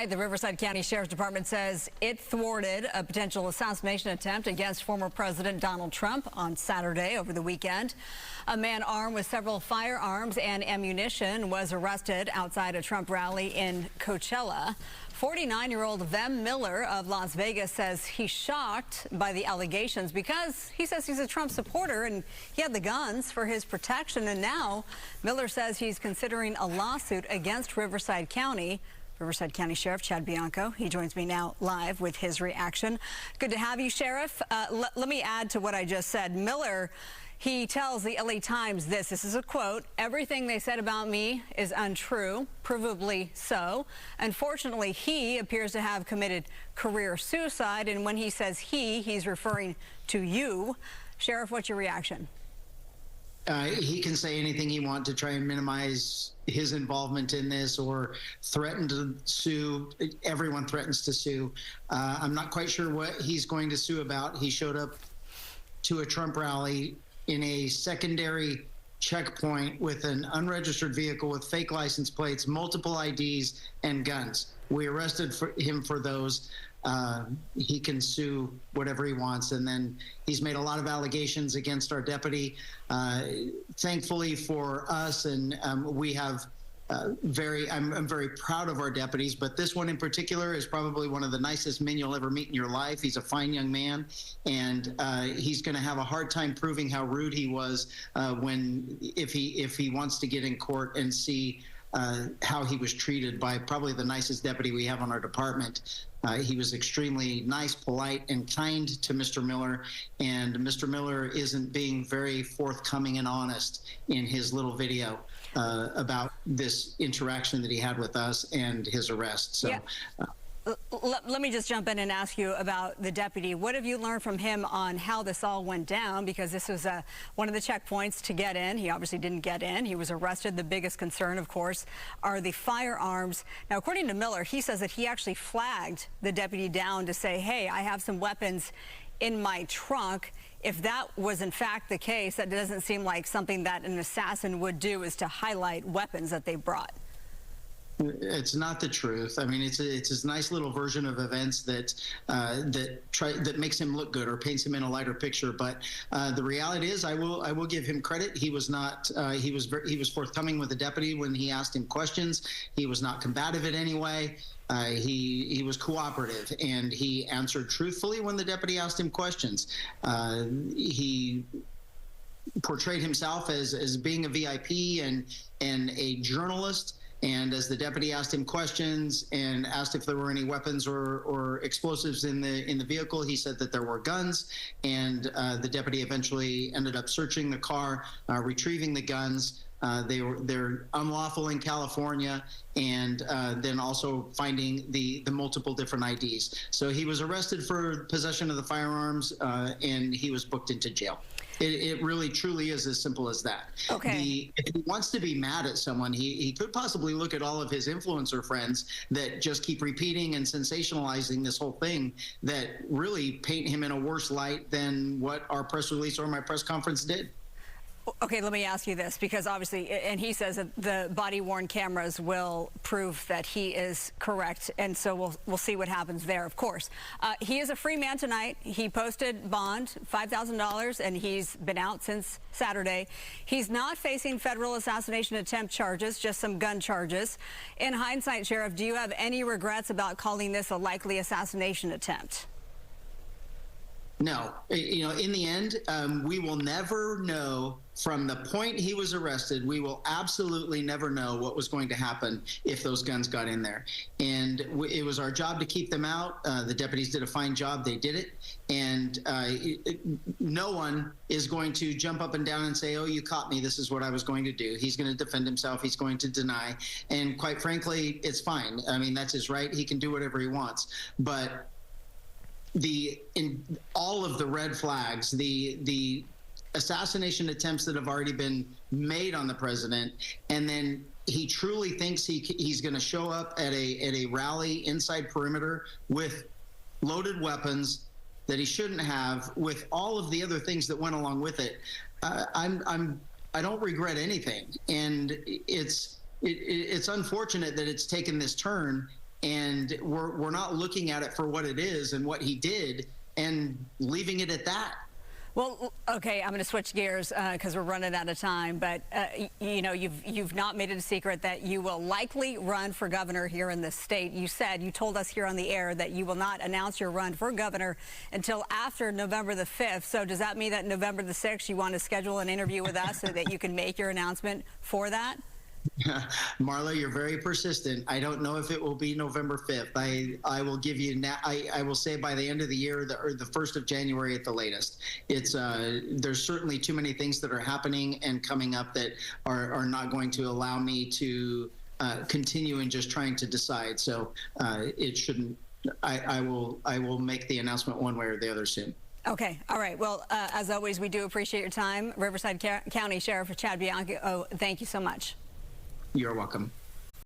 The Riverside County Sheriff's Department says it thwarted a potential assassination attempt against former President Donald Trump on Saturday over the weekend. A man armed with several firearms and ammunition was arrested outside a Trump rally in Coachella. 49-year-old Vem Miller of Las Vegas says he's shocked by the allegations because he says he's a Trump supporter and he had the guns for his protection. And now Miller says he's considering a lawsuit against Riverside County. Riverside County Sheriff Chad Bianco, he joins me now live with his reaction. Good to have you, Sheriff. Let me add to what I just said. Miller, he tells the LA Times this is a quote, "Everything they said about me is untrue, provably so. Unfortunately, he appears to have committed career suicide." And when he says he's referring to you. Sheriff, what's your reaction? He can say anything he wants to try and minimize his involvement in this or threaten to sue. Everyone threatens to sue. I'm not quite sure what he's going to sue about. He showed up to a Trump rally in a secondary checkpoint with an unregistered vehicle with fake license plates, multiple IDs, and guns. We arrested him for those. He can sue whatever he wants, and then he's made a lot of allegations against our deputy. Thankfully for us, and we have I'm very proud of our deputies, but this one in particular is probably one of the nicest men you'll ever meet in your life. He's a fine young man, and he's going to have a hard time proving how rude he was if he wants to get in court and see how he was treated by probably the nicest deputy we have on our department. He was extremely nice, polite, and kind to Mr. Miller, and Mr. Miller isn't being very forthcoming and honest in his little video about this interaction that he had with us and his arrest. So. Yeah. Let me just jump in and ask you about the deputy. What have you learned from him on how this all went down? Because this was one of the checkpoints to get in. He obviously didn't get in. He was arrested. The biggest concern, of course, are the firearms. Now, according to Miller, he says that he actually flagged the deputy down to say, hey, I have some weapons in my trunk. If that was in fact the case, that doesn't seem like something that an assassin would do, is to highlight weapons that they brought. It's not the truth. I mean, it's this nice little version of events that makes him look good or paints him in a lighter picture. But the reality is, I will give him credit. He was not. He was forthcoming with the deputy when he asked him questions. He was not combative in any way. He was cooperative, and he answered truthfully when the deputy asked him questions. He portrayed himself as being a VIP and a journalist. And as the deputy asked him questions and asked if there were any weapons or explosives in the vehicle, he said that there were guns. And the deputy eventually ended up searching the car, retrieving the guns. They're unlawful in California, and then also finding the multiple different IDs. So he was arrested for possession of the firearms, and he was booked into jail. It really, truly is as simple as that. Okay. If he wants to be mad at someone, he could possibly look at all of his influencer friends that just keep repeating and sensationalizing this whole thing that really paint him in a worse light than what our press release or my press conference did. Okay, let me ask you this, because obviously, and he says that the body-worn cameras will prove that he is correct, and so we'll see what happens there, of course. He is a free man tonight. He posted bond, $5,000, and he's been out since Saturday. He's not facing federal assassination attempt charges, just some gun charges. In hindsight, Sheriff, do you have any regrets about calling this a likely assassination attempt? No. You know, in the end, we will never know. From the point he was arrested, we will absolutely never know what was going to happen if those guns got in there. And it was our job to keep them out. The deputies did a fine job. They did it. And no one is going to jump up and down and say, oh, you caught me. This is what I was going to do. He's going to defend himself. He's going to deny. And quite frankly, it's fine. I mean, that's his right. He can do whatever he wants. But in all of the red flags, the assassination attempts that have already been made on the president, and then he truly thinks he's going to show up at a rally inside perimeter with loaded weapons that he shouldn't have, with all of the other things that went along with it. I don't regret anything, and it's unfortunate that it's taken this turn. and we're not looking at it for what it is and what he did and leaving it at that. Well, okay, I'm going to switch gears because we're running out of time. But you know, you've not made it a secret that you will likely run for governor here in the state. You told us here on the air that you will not announce your run for governor until after November the 5th. So does that mean that November the 6th you want to schedule an interview with us so that you can make your announcement for that? Marla, you're very persistent. I don't know if it will be November 5th. I will give you now. I will say by the end of the year, or the 1st of January at the latest. It's there's certainly too many things that are happening and coming up that are not going to allow me to continue in just trying to decide. So it shouldn't. I will make the announcement one way or the other soon. Okay. All right. Well, as always, we do appreciate your time. Riverside County Sheriff Chad Bianco, thank you so much. You're welcome.